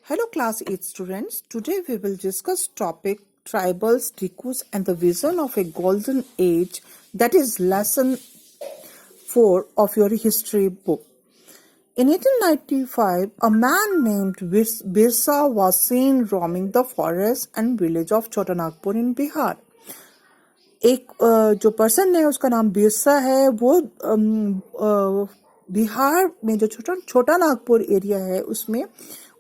Hello class 8 students. Today we will discuss topic tribals, Dikus and the vision of a golden age, that is lesson 4 of your history book. In 1895, a man named Birsa was seen roaming the forest and village of Chota Nagpur in Bihar. एक जो person है उसका नाम बिरसा है, वो बिहार में जो छोटा नागपुर एरिया है उसमें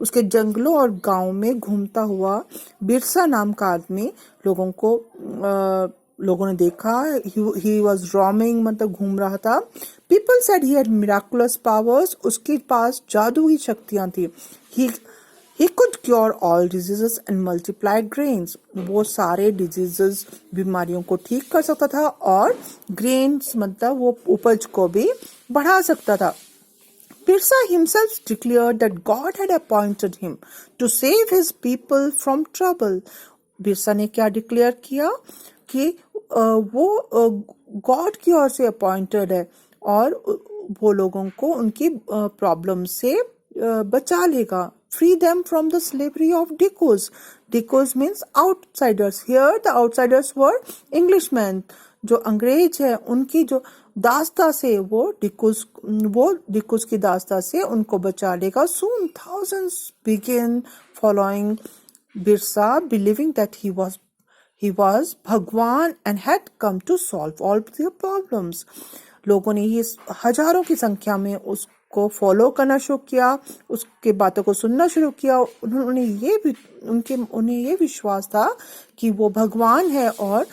उसके जंगलों और गांव में घूमता हुआ बिरसा नाम का आदमी लोगों ने देखा. ही वॉज रॉमिंग, मतलब घूम रहा था. People said he had miraculous powers. उसके पास जादू की शक्तियां थी. He could cure all diseases and multiply grains. वो सारे diseases, बीमारियों को ठीक कर सकता था और grains मतलब वो उपज को भी बढ़ा सकता था. Birsa himself declared that God had appointed him to save his people from trouble. Birsa ने क्या डिक्लेयर किया कि वो गॉड की ओर से अपॉइंटेड है और वो लोगों को उनकी प्रॉब्लम से बचा लेगा. Free them from the slavery of Dikus. Dikus means outsiders. Here the outsiders were Englishmen. जो अंग्रेज है उनकी जो दास्ता से वो डिकुस की दास्ता से उनको बचा लेगा. Soon thousands began following Birsa, believing that he was भगवान and had come to solve all their problems. लोगों ने ये हजारों की संख्या में उसको फॉलो करना शुरू किया, उसके बातों को सुनना शुरू किया. उन्हें ये विश्वास था कि वो भगवान है और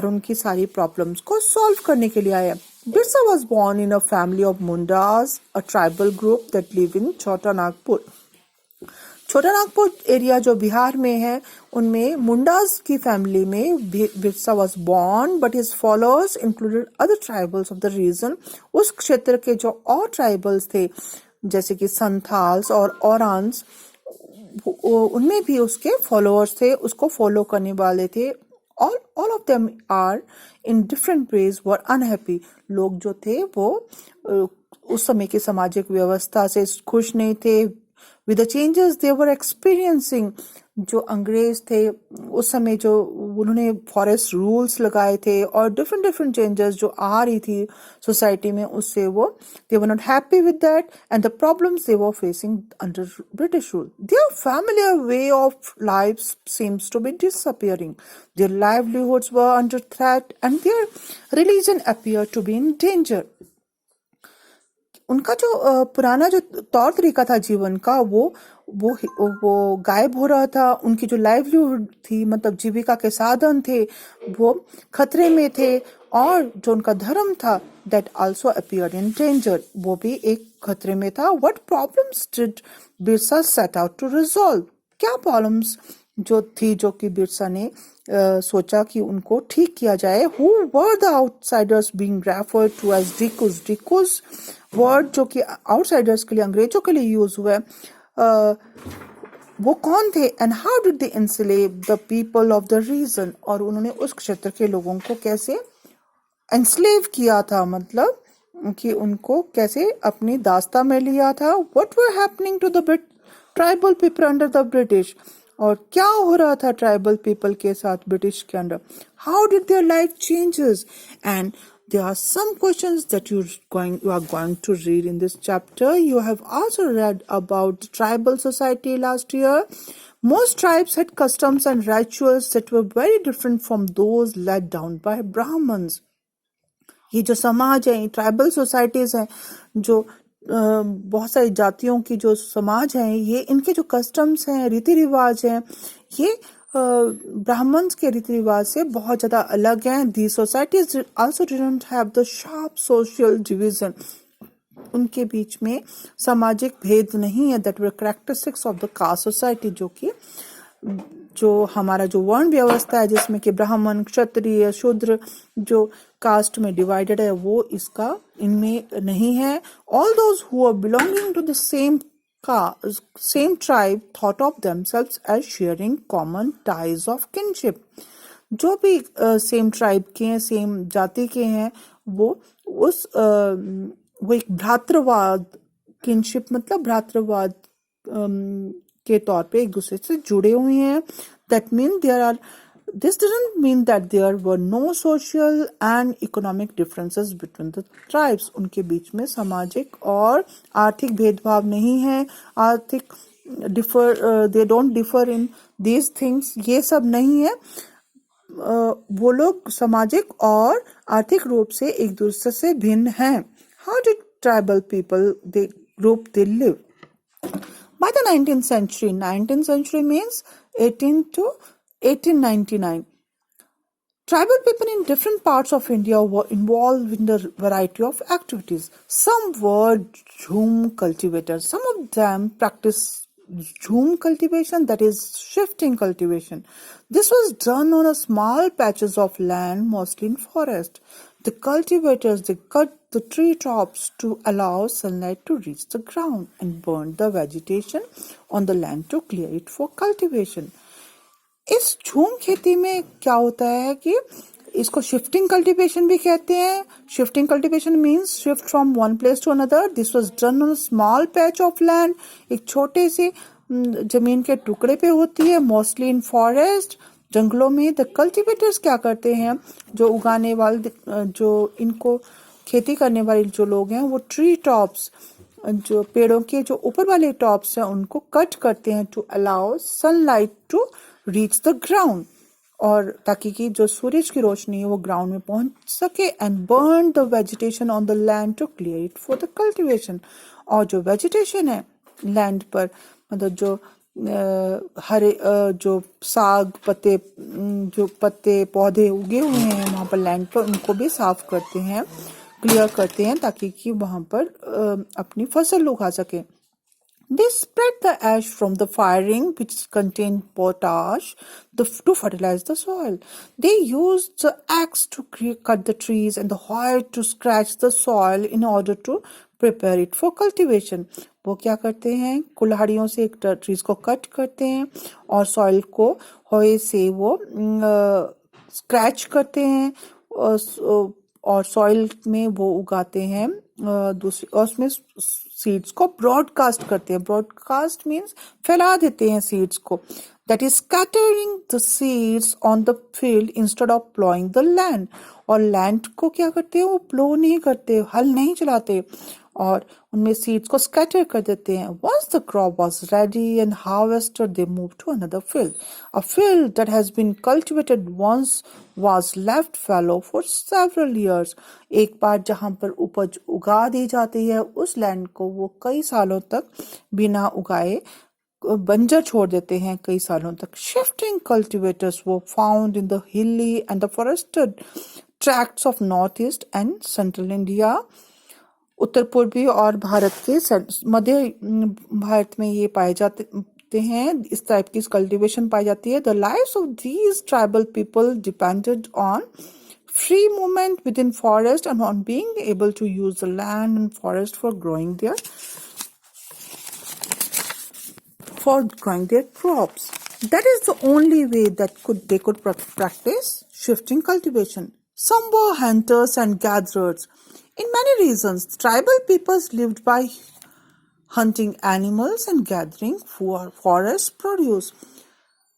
उनकी सारी प्रॉब्लम्स को सॉल्व करने के लिए आया. Birsa was born in a family of Mundas, a tribal group that live in Chota Nagpur. छोटा नागपुर एरिया जो बिहार में है उनमें मुंडास की फैमिली में Birsa was born, but his followers included other tribals of the region. उस क्षेत्र के जो और ट्राइबल्स थे जैसे कि संथाल्स और औरांस, उनमें भी उसके फॉलोअर्स थे, उसको फॉलो करने वाले थे. all of them are in different ways were unhappy. लोग जो थे वो उस समय की सामाजिक व्यवस्था से खुश नहीं थे. With the changes they were experiencing, जो अंग्रेज थे उस समय जो उन्होंने फॉरेस्ट रूल्स लगाए थे और different changes जो आ रही थी सोसाइटी में, उससे वो they were not happy with that and the problems they were facing under British rule. Their familiar way of life seems to be disappearing. Their livelihoods were under threat and their religion appeared to be in danger. उनका जो पुराना जो तौर तरीका था जीवन का वो गायब हो रहा था. उनकी जो लाइवलीहुड थी, मतलब जीविका के साधन थे, वो खतरे में थे और जो उनका धर्म था that also appeared in danger, वो भी एक खतरे में था. What problems did Birsa set out to resolve? क्या प्रॉब्लम्स जो कि बिरसा ने सोचा कि उनको ठीक किया जाए. Who were the outsiders being referred to as Dikus? Dikus word जो कि आउटसाइडर्स के लिए, अंग्रेजों के लिए यूज हुआ है, वो कौन थे? And how did they enslave the people of the region? और उन्होंने उस क्षेत्र के लोगों को कैसे एनस्लेव किया था, मतलब कि उनको कैसे अपनी दास्ता में लिया था. What were happening to the tribal people under the British? और क्या हो रहा था ट्राइबल पीपल के साथ ब्रिटिश के under? How did their life changes? And there are some questions that you are going to read in this chapter. You have also read about the tribal society last year. Most tribes had customs and rituals that were very different from those laid down by Brahmins. ये जो समाज है, tribal societies हैं, जो बहुत सारी जातियों की जो समाज है, ये इनके जो कस्टम्स हैं, रीति रिवाज हैं, ये ब्राह्मण्स के रीति रिवाज से बहुत ज्यादा अलग हैं. These societies also didn't have the sharp social division. उनके बीच में सामाजिक भेद नहीं है. That were characteristics of the caste society, जो हमारा जो वर्ण व्यवस्था है जिसमें कि ब्राह्मण, क्षत्रिय, शूद्र जो कास्ट में डिवाइडेड है, वो इसका इनमें नहीं है. All those who are belonging to the same tribe thought of themselves as sharing common ties of kinship. जो भी सेम ट्राइब के हैं, सेम जाति के हैं, वो एक भ्रातृवाद, किनशिप मतलब भ्रातृवाद के तौर पे एक दूसरे से जुड़े हुए हैं. That means this doesn't mean that there were no social and economic differences between the tribes. उनके बीच में सामाजिक और आर्थिक भेदभाव नहीं है. आर्थिक they don't differ in these things. ये सब नहीं है. वो लोग सामाजिक और आर्थिक रूप से एक दूसरे से भिन्न हैं. How did tribal people they live? By the 19th century means 18 to 1899. Tribal people in different parts of India were involved in a variety of activities. Some were jhum cultivators. Some of them practiced jhum cultivation, that is shifting cultivation. This was done on a small patches of land, mostly in forest. The cultivators, they cut the tree tops to allow sunlight to reach the ground and burn the vegetation on the land to clear it for cultivation. इस झूम खेती में क्या होता है कि इसको shifting cultivation भी कहते हैं. Shifting cultivation means shift from one place to another. This was done on a small patch of land. एक छोटे से जमीन के टुकड़े पे होती है, मोस्टली इन फॉरेस्ट, जंगलों में. द कल्टीवेटर्स क्या करते हैं, जो उगाने वाले, जो इनको खेती करने वाले जो लोग हैं, वो ट्री टॉप्स, जो पेड़ों के जो ऊपर वाले टॉप्स हैं, उनको कट करते हैं to allow sunlight to reach the ground, और ताकि कि जो सूरज की रोशनी है वो ग्राउंड में पहुंच सके. And burn the vegetation on the land to clear it for the cultivation. और जो वेजिटेशन है लैंड पर, मतलब जो हरे जो साग पत्ते, जो पत्ते पौधे उगे हुए हैं वहां पर लैंड पर, उनको भी साफ करते हैं, क्लियर करते हैं, ताकि कि वहां पर अपनी फसल उगा सके. They spread the ash from the firing, which contained potash, to fertilize the soil. They used the axe to cut the trees and the hoe to scratch the soil in order to prepare it for cultivation. वो क्या करते हैं, कुल्हाड़ियों से एक trees को cut करते हैं और सॉइल को होए से वो स्क्रैच करते हैं और सॉइल में वो उगाते हैं. दूसरी, और उसमें सीड्स को ब्रॉडकास्ट करते हैं. ब्रॉडकास्ट मीन्स फैला देते हैं सीड्स को. That is scattering the seeds on the field instead of ploughing the land. और लैंड को क्या करते हैं, वो प्लो नहीं करते, हल नहीं चलाते, और उनमें सीड्स को स्कैटर कर देते हैं. Once the crop was ready and harvested, they moved to another field. A field that has been cultivated once was left fallow for several years. एक बार जहां पर उपज उगा दी जाती है, उस लैंड को वो कई सालों तक बिना उगाए बंजर छोड़ देते हैं, कई सालों तक. Shifting cultivators were found in the hilly and the forested tracts of northeast and central India. उत्तर पूर्वी और भारत के मध्य भारत में ये पाए जाते हैं. इस टाइप की कल्टीवेशन पाई जाती है. The lives of these tribal people depended on free movement within forest and on being able to use the land and forest for growing their crops. That is the only way that they could practice shifting cultivation. Some were hunters and gatherers. In many regions, tribal peoples lived by hunting animals and gathering forest produce.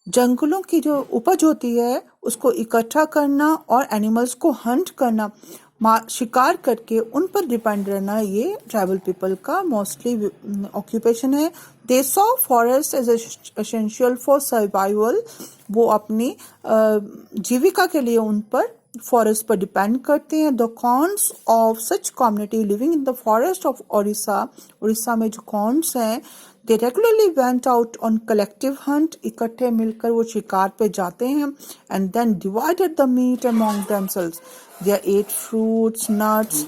जंगलों की जो उपज होती है उसको इकट्ठा करना और एनिमल्स को हंट करना, शिकार करके उन पर डिपेंड रहना, ये ट्राइबल पीपल का मोस्टली ऑक्यूपेशन है. They saw forest as essential for survival. वो अपनी जीविका के लिए उन पर फॉरेस्ट पर डिपेंड करते हैं. The cons of such community living in the forest of Orissa में जो कॉन्स हैं, they regularly went out on collective hunt. इकट्ठे मिलकर वो शिकार पे जाते हैं and then divided the meat among themselves. They ate fruits, nuts,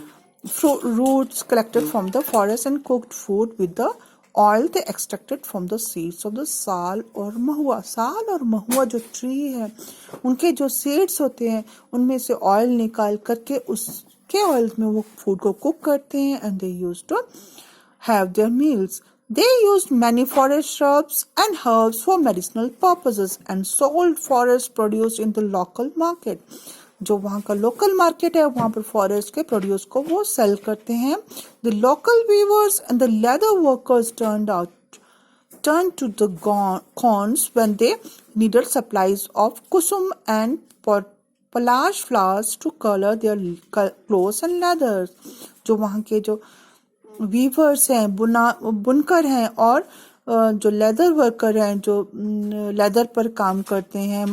roots collected from the forest and cooked food with the oil they extracted from the seeds of the साल और महुआ. साल और महुआ जो ट्री है, उनके जो सीड्स होते हैं उनमें से ऑयल निकाल करके उसके ऑयल में वो फूड को कुक करते हैं and they used to have their meals. They used many forest shrubs and herbs for medicinal purposes and sold forest produce in the local market. जो वहाँ का लोकल मार्केट है वहाँ पर फॉरेस्ट के प्रोड्यूस को वो सेल करते हैं. The local weavers and the leather workers turned out turned to the corns when they needed supplies of kusum and palash flowers to colour their clothes and leather. जो वहाँ के जो वीवर्स हैं, बुनकर हैं, और जो लेदर वर्कर हैं, जो लेदर पर काम करते हैं,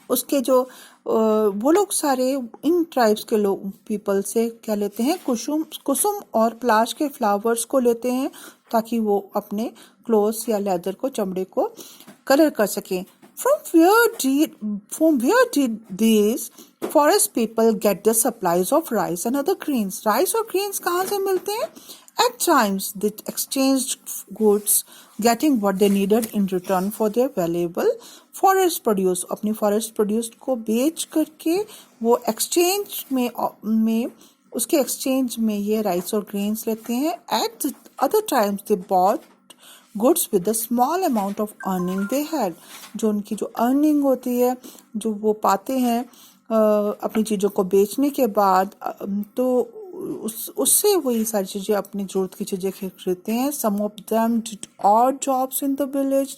उसके जो वो लोग सारे इन ट्राइब्स के लोग पीपल से क्या लेते हैं, कुसुम और पलाश के फ्लावर्स को लेते हैं ताकि वो अपने क्लोथ्स या लेदर को, चमड़े को कलर कर सकें। From where did these forest people get their supplies of rice and other grains? Rice और grains कहाँ से मिलते हैं? At times they exchanged goods, getting what they needed in return for their valuable forest produce. अपनी forest produce को बेच करके वो exchange में उसके exchange में ये rice और grains लेते हैं। At other times they bought goods with the small amount of earning they had. जो उनकी जो earning होती है, जो वो पाते हैं अपनी चीज़ों को बेचने के बाद, तो उससे वही सारी चीज़ें, अपनी ज़रूरत की चीज़ें खरीदते हैं। Some of them did odd jobs in the village,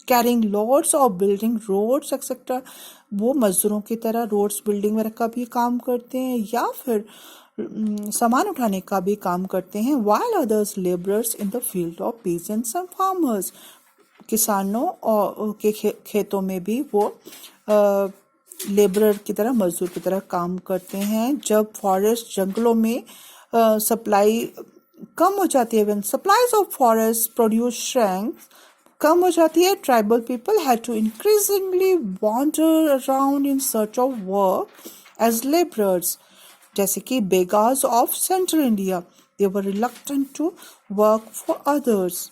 carrying loads or building roads etc. वो मजदूरों की तरह रोड्स बिल्डिंग वगैरह का भी काम करते हैं या फिर सामान उठाने का भी काम करते हैं। while others laborers in the field of peasants and farmers. किसानों के खेतों में भी वो लेबरर की तरह, मजदूर की तरह काम करते हैं। जब फॉरेस्ट जंगलों में सप्लाई कम हो जाती है, when supplies of forest produce shrank, कम हो जाती है, tribal people had to increasingly wander around in search of work as laborers. जैसे कि beggars of central India, they were reluctant to work for others.